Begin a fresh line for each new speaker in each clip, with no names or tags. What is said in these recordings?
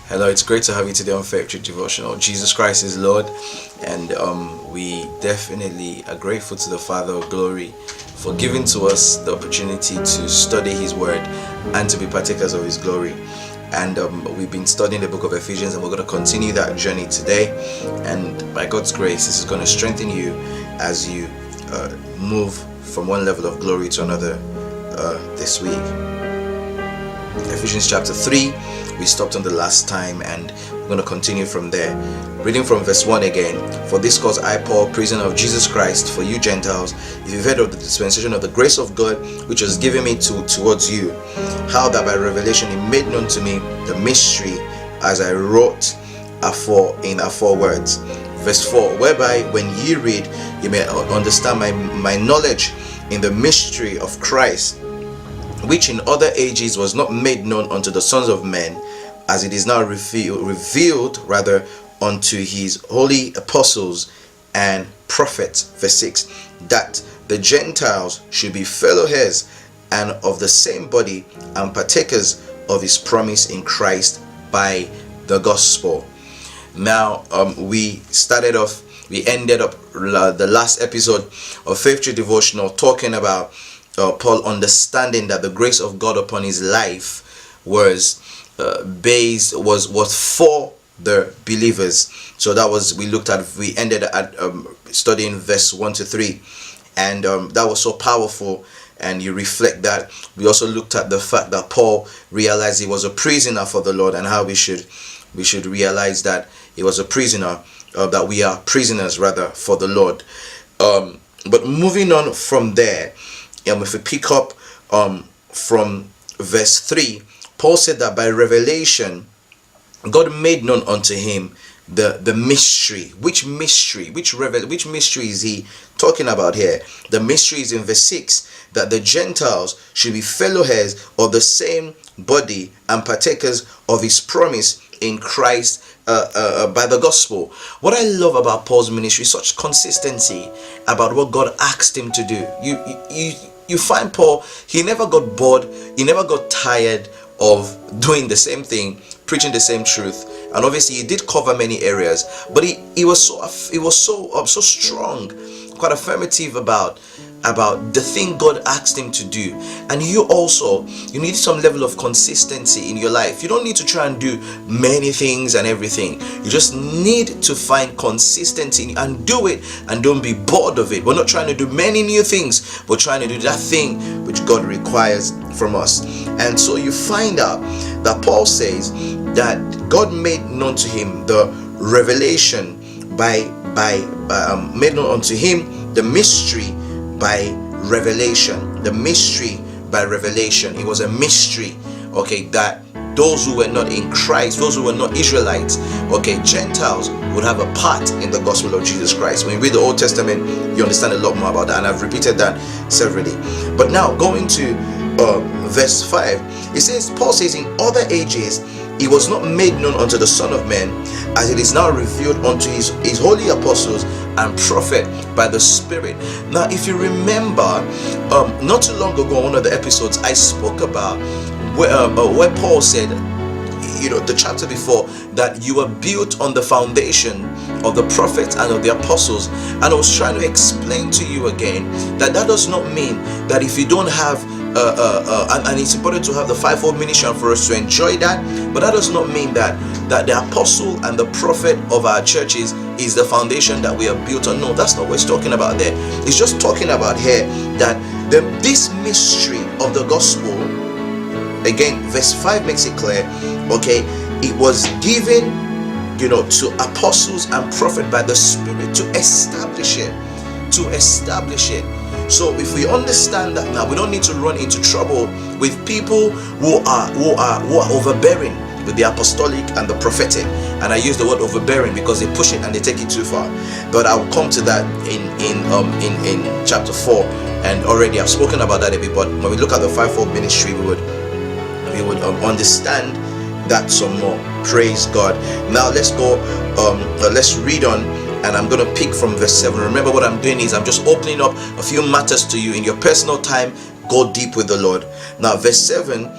Hello, it's great to have you today on Faith Truth Devotional. Jesus Christ is Lord, and we definitely are grateful to the Father of Glory for giving to us the opportunity to study His Word and to be partakers of His glory. And we've been studying the book of Ephesians, and we're going to continue that journey today. And by God's grace, this is going to strengthen you as you move from one level of glory to another this week. Ephesians chapter 3, we stopped on the last time, and we're going to continue from there. Reading from verse 1 again. For this cause I, Paul, prisoner of Jesus Christ, for you Gentiles, if you've heard of the dispensation of the grace of God, which was given me towards you, how that by revelation He made known to me the mystery, as I wrote afore in afore words. Verse 4, whereby when ye read, you may understand my knowledge in the mystery of Christ, which in other ages was not made known unto the sons of men, as it is now revealed unto his holy apostles and prophets. Verse 6, that the Gentiles should be fellow heirs and of the same body, and partakers of his promise in Christ by the gospel. Now we ended up the last episode of Faith Truth Devotional talking about Paul understanding that the grace of God upon his life was for the believers. So that was, we ended at studying verse 1 to 3, and that was so powerful. And you reflect that. We also looked at the fact that Paul realized he was a prisoner for the Lord, and how we should realize that he was a prisoner, that we are prisoners rather for the Lord. But moving on from there, if we pick up from verse 3, Paul said that by revelation God made known unto him the mystery. Which mystery is he talking about here? The mystery is in verse 6, that the Gentiles should be fellow heirs of the same body and partakers of his promise in Christ by the gospel. What I love about Paul's ministry is such consistency about what God asked him to do. You find Paul, he never got bored, he never got tired of doing the same thing, preaching the same truth. And obviously he did cover many areas, but he was so strong, quite affirmative about the thing God asked him to do. And you need some level of consistency in your life. You don't need to try and do many things and everything. You just need to find consistency and do it, and don't be bored of it. We're not trying to do many new things, we're trying to do that thing which God requires from us. And so you find out that Paul says that God made known to him the revelation made known unto him the mystery by revelation. The mystery by revelation. It was a mystery, that those who were not in Christ, those who were not Israelites, Gentiles, would have a part in the gospel of Jesus Christ. When you read the Old Testament, you understand a lot more about that, and I've repeated that severally. But now going to verse 5, it says, Paul says, in other ages it was not made known unto the Son of Man, as it is now revealed unto his holy apostles and prophet by the Spirit. Now, if you remember, not too long ago, one of the episodes I spoke about where Paul said, the chapter before, that you are built on the foundation of the prophets and of the apostles. And I was trying to explain to you again that does not mean that if you don't have and it's important to have the fivefold ministry for us to enjoy that, but that does not mean that the apostle and the prophet of our churches is the foundation that we are built on. No, that's not what it's talking about there. It's just talking about here that this mystery of the gospel, again, verse 5 makes it clear, it was given, to apostles and prophet by the Spirit to establish it. So if we understand that now, we don't need to run into trouble with people who are overbearing with the apostolic and the prophetic. And I use the word overbearing because they push it and they take it too far. But I will come to that in chapter 4, and already I've spoken about that a bit. But when we look at the fivefold ministry, we would understand that some more. Praise God. Now let's go. Let's read on. And I'm going to pick from verse 7. Remember, what I'm doing is I'm just opening up a few matters to you in your personal time. Go deep with the Lord. Now verse 7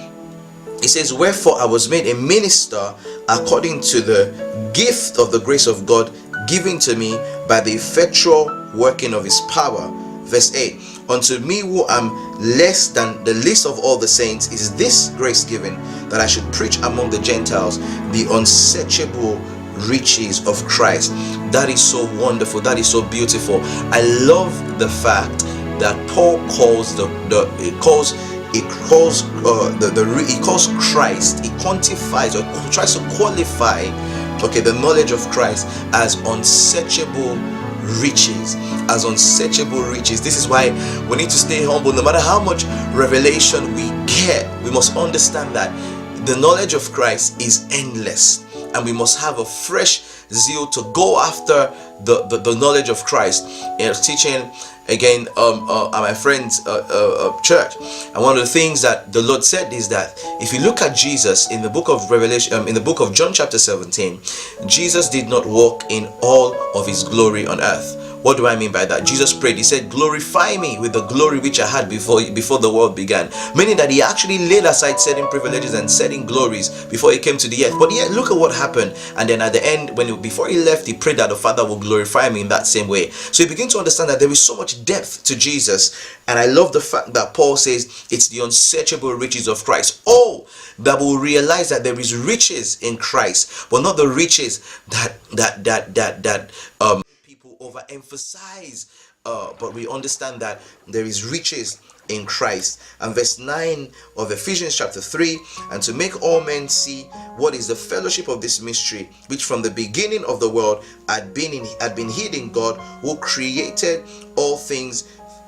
It says, wherefore I was made a minister according to the gift of the grace of God given to me by the effectual working of his power. Verse 8, unto me who am less than the least of all the saints is this grace given, that I should preach among the Gentiles the unsearchable riches of Christ. That is so wonderful. That is so beautiful. I love the fact that Paul calls he calls Christ, he quantifies or tries to qualify, okay, the knowledge of Christ as unsearchable riches. As unsearchable riches. This is why we need to stay humble. No matter how much revelation we get, we must understand that the knowledge of Christ is endless, and we must have a fresh zeal to go after the knowledge of Christ. I was teaching again at my friend's church, and one of the things that the Lord said is that if you look at Jesus in the book of Revelation, in the book of John chapter 17, Jesus did not walk in all of his glory on earth. What do I mean by that? Jesus prayed, he said, glorify me with the glory which I had before the world began. Meaning that he actually laid aside certain privileges and certain glories before he came to the earth. But yet, look at what happened. And then at the end, before he left, he prayed that the Father will glorify me in that same way. So you begin to understand that there is so much depth to Jesus. And I love the fact that Paul says it's the unsearchable riches of Christ. Oh, that will realize that there is riches in Christ, but not the riches that overemphasize, but we understand that there is riches in Christ. And verse 9 of Ephesians chapter 3, and to make all men see what is the fellowship of this mystery, which from the beginning of the world had been hid in God, who created all things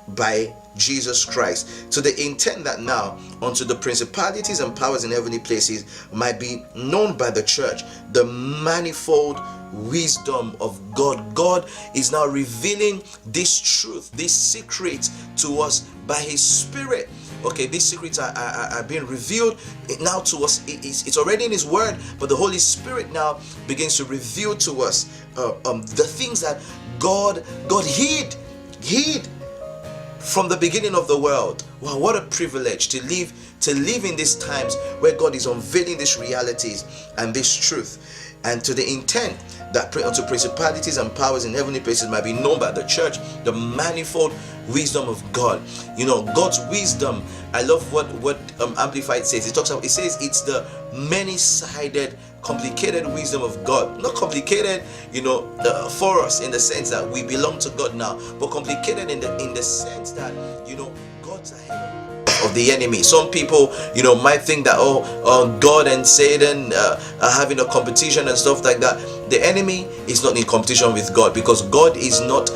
by Jesus Christ, to the intent that now unto the principalities and powers in heavenly places might be known by the church the manifold wisdom of God. God is now revealing this truth, this secret to us by his Spirit. Okay, these secrets are being revealed now to us. It's already in his word, but the Holy Spirit now begins to reveal to us the things that God hid from the beginning of the world. Wow, what a privilege to live in these times where God is unveiling these realities and this truth, and to the intent that unto principalities and powers in heavenly places might be known by the church the manifold wisdom of God. You know, God's wisdom. I love what Amplified says. It says it's the many-sided, complicated wisdom of God. Not complicated, for us in the sense that we belong to God now, but complicated in the sense that, God's ahead of the enemy. Some people, might think that God and Satan are having a competition and stuff like that. The enemy is not in competition with God, because God is not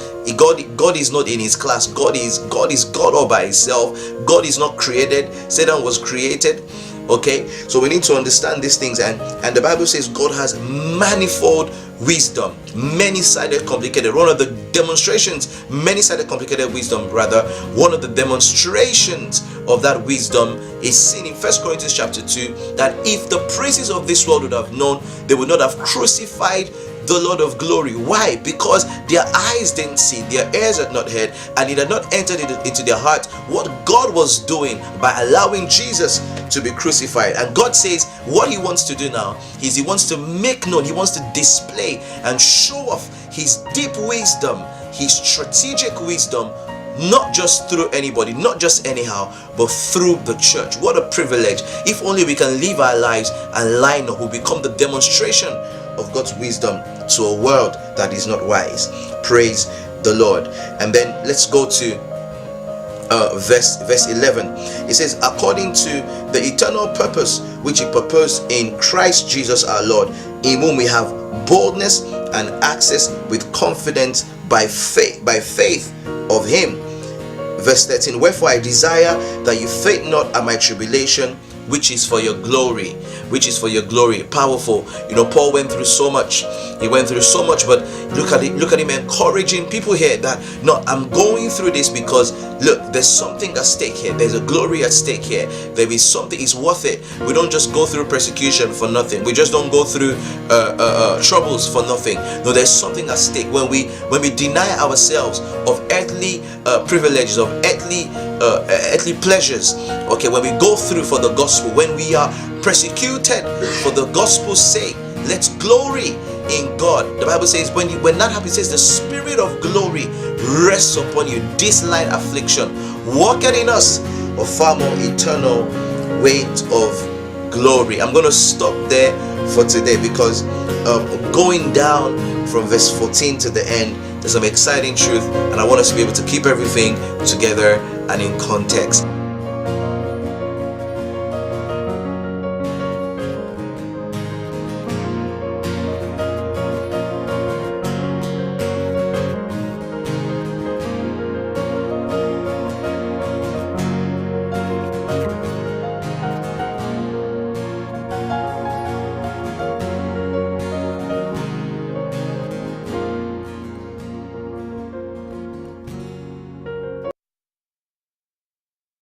in his class. God is God all by himself. God is not created. Satan was created. Okay, so we need to understand these things, and the Bible says God has manifold wisdom, many-sided, complicated. One of the demonstrations, many-sided, complicated wisdom, rather, one of the demonstrations of that wisdom is seen in 1 Corinthians chapter 2, that if the princes of this world would have known, they would not have crucified the Lord of glory. Why? Because their eyes didn't see, their ears had not heard, and it had not entered into their heart what God was doing by allowing Jesus to be crucified. And God says what he wants to do now is he wants to make known, he wants to display and show off his deep wisdom, his strategic wisdom, not just through anybody, not just anyhow, but through the church. What a privilege. If only we can live our lives and line up, we become the demonstration of God's wisdom to a world that is not wise. Praise the Lord. And then let's go to verse 11. It says, according to the eternal purpose which he purposed in Christ Jesus our Lord, in whom we have boldness and access with confidence by faith of him. Verse 13, wherefore I desire that you faint not at my tribulation, which is for your glory. Powerful. Paul went through so much. But look at him encouraging people here that, no, I'm going through this because look, there's something at stake here. There's a glory at stake here. There is something, it's worth it. We don't just go through persecution for nothing. We just don't go through troubles for nothing. No, there's something at stake. When we deny ourselves of earthly privileges, of earthly earthly pleasures. Okay, when we go through for the gospel, when we are persecuted for the gospel's sake, let's glory in God. The Bible says when that happens, it says the spirit of glory rests upon you. This light affliction working in us a far more eternal weight of glory. I'm going to stop there for today, because going down from verse 14 to the end, there's some exciting truth, and I want us to be able to keep everything together and in context.